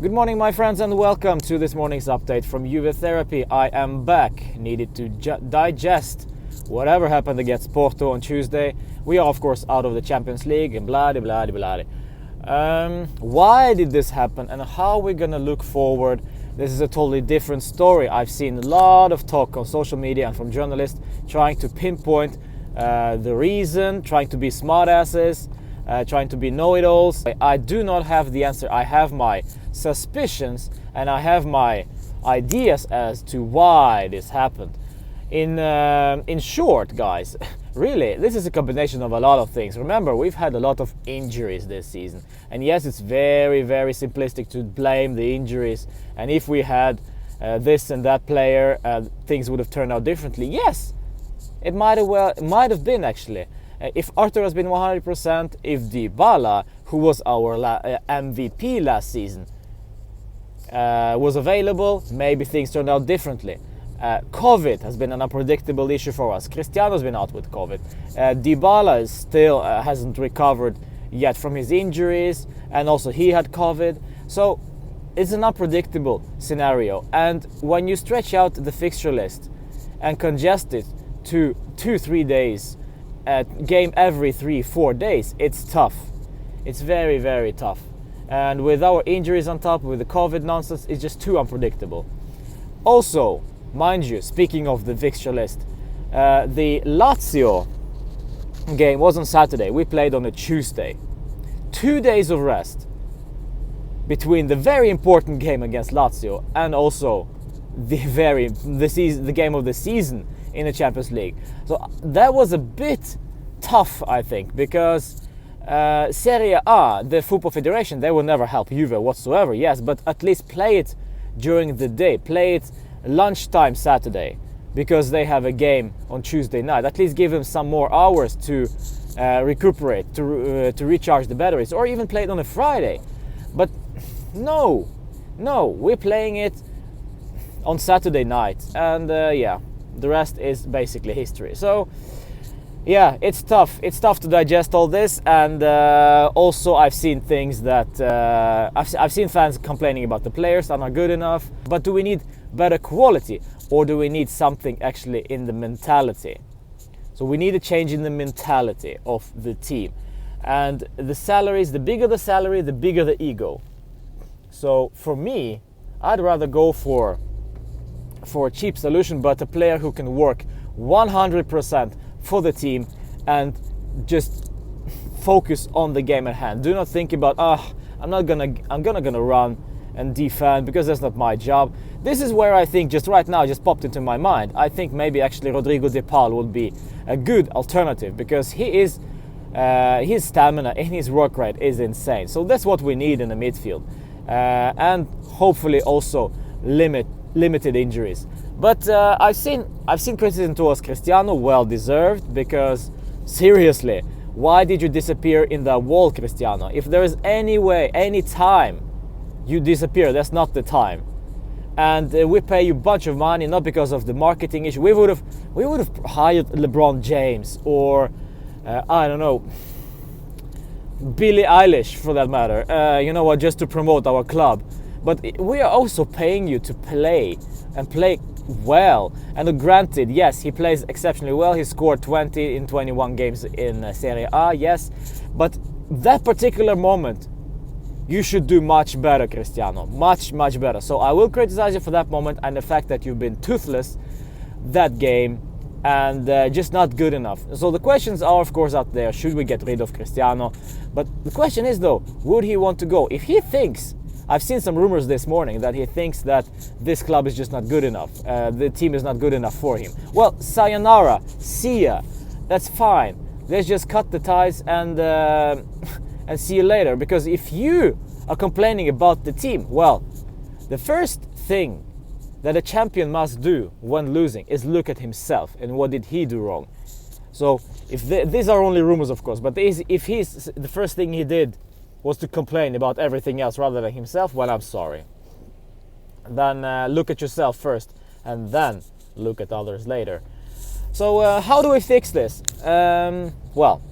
Good morning, my friends, and welcome to this morning's update from Juve Therapy. I am back, needed to digest whatever happened against Porto on Tuesday. We are, of course, out of the Champions League and blah, blah, blah, blah. Why did this happen and how are we going to look forward? This is a totally different story. I've seen a lot of talk on social media and from journalists trying to pinpoint the reason, trying to be smartasses, trying to be know-it-alls. I do not have the answer. I have my suspicions and I have my ideas as to why this happened. In short, guys, really, this is a combination of a lot of things. Remember, we've had a lot of injuries this season. And yes, it's very, very simplistic to blame the injuries. And if we had this and that player, things would have turned out differently. Yes, it might have been actually. If Arthur has been 100%, if Dybala, who was our MVP last season, was available, maybe things turned out differently. COVID has been an unpredictable issue for us. Cristiano's been out with COVID. Dybala is still hasn't recovered yet from his injuries, and also he had COVID. So it's an unpredictable scenario. And when you stretch out the fixture list and congest it to 2-3 days, game every 3-4 days, it's tough. It's very, very tough. And with our injuries on top, with the COVID nonsense, it's just too unpredictable. Also, mind you, speaking of the fixture list, the Lazio game was on Saturday. We played on a Tuesday. 2 days of rest between the very important game against Lazio and also the game of the season in the Champions League. So that was a bit tough, I think, because Serie A, the Football Federation, they will never help Juve whatsoever, yes, but at least play it during the day, play it lunchtime Saturday, because they have a game on Tuesday night. At least give them some more hours to recuperate, to recharge the batteries, or even play it on a Friday. But no, we're playing it on Saturday night, and the rest is basically history. So yeah, it's tough to digest all this. And also I've seen things that I've seen fans complaining about the players are not good enough. But do we need better quality, or do we need something actually in the mentality? So we need a change in the mentality of the team. And the salaries, the bigger the salary, the bigger the ego. So for me, I'd rather go for a cheap solution, but a player who can work 100% for the team and just focus on the game at hand. Do not think about, I'm gonna run and defend because that's not my job. This is where I think just right now just popped into my mind. I think maybe actually Rodrigo De Paul would be a good alternative, because he is his stamina and his work rate is insane. So that's what we need in the midfield, and hopefully also limited injuries. But I've seen criticism towards Cristiano, well deserved, because seriously, why did you disappear in the wall, Cristiano? If there is any way, any time you disappear, that's not the time. And we pay you a bunch of money, not because of the marketing issue. We would have hired LeBron James, or I don't know, Billie Eilish for that matter. You know what, just to promote our club. But we are also paying you to play, and play well. And granted, yes, he plays exceptionally well. He scored 20 in 21 games in Serie A, yes. But that particular moment, you should do much better, Cristiano. Much, much better. So I will criticize you for that moment and the fact that you've been toothless that game and just not good enough. So the questions are, of course, out there. Should we get rid of Cristiano? But the question is, though, would he want to go? If he thinks, I've seen some rumors this morning that he thinks that this club is just not good enough. The team is not good enough for him. Well, sayonara, see ya. That's fine. Let's just cut the ties and see you later. Because if you are complaining about the team, well, the first thing that a champion must do when losing is look at himself and what did he do wrong. So if these are only rumors, of course, but if the first thing he did was to complain about everything else rather than himself, well, I'm sorry. Then look at yourself first and then look at others later. So how do we fix this? Well,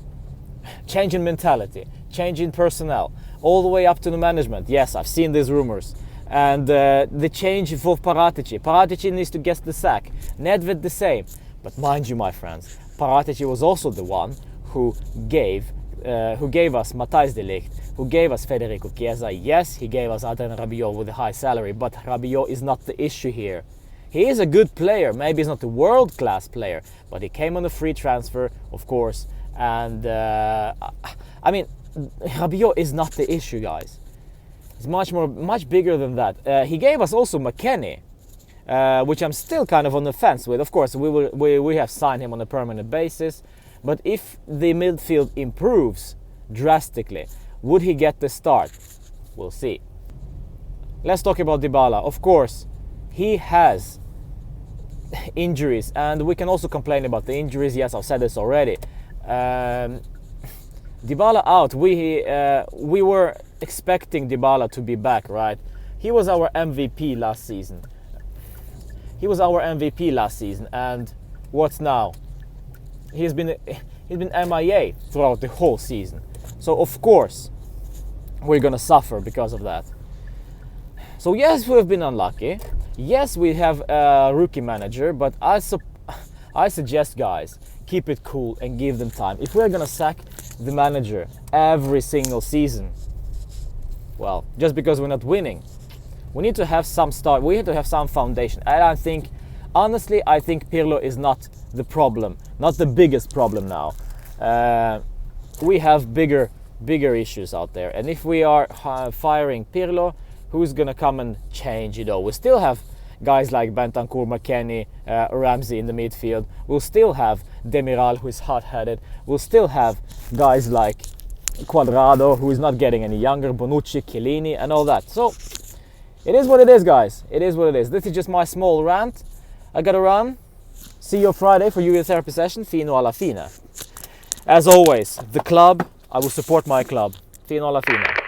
change in mentality, change in personnel. all the way up to the management. Yes, I've seen these rumors. And the change for Paratici. Paratici needs to get the sack. Nedved the same. But mind you, my friends, Paratici was also the one who gave us Matthijs de Ligt, who gave us Federico Chiesa. Yes, he gave us Adrien Rabiot with a high salary, but Rabiot is not the issue here. He is a good player. Maybe he's not a world-class player, but he came on a free transfer, of course. And I mean, Rabiot is not the issue, guys. It's much bigger than that. He gave us also McKennie, which I'm still kind of on the fence with. Of course, we have signed him on a permanent basis. But if the midfield improves drastically, would he get the start? We'll see. Let's talk about Dybala. Of course, he has injuries, and we can also complain about the injuries. Yes, I've said this already. Dybala out. We were expecting Dybala to be back, right? He was our MVP last season. And what's now? He's been MIA throughout the whole season. So of course we're gonna suffer because of that. So yes, we have been unlucky. Yes, we have a rookie manager, but I suggest, guys, keep it cool and give them time. If we're gonna sack the manager every single season, well, just because we're not winning, we need to have some start. We need to have some foundation. And I think, honestly, Pirlo is not the problem, not the biggest problem now. We have bigger issues out there, and if we are firing Pirlo, who's gonna come and change it all? We still have guys like Bentancur, McKennie, Ramsey in the midfield. We'll still have Demiral, who is hot-headed. We'll still have guys like Cuadrado, who is not getting any younger, Bonucci, Chiellini, and all that. So it is what it is, guys. It is what it is. This is just my small rant. I gotta run. See you on Friday for Juve therapy session. Fino alla fine. As always, the club, I will support my club. Fino alla fine.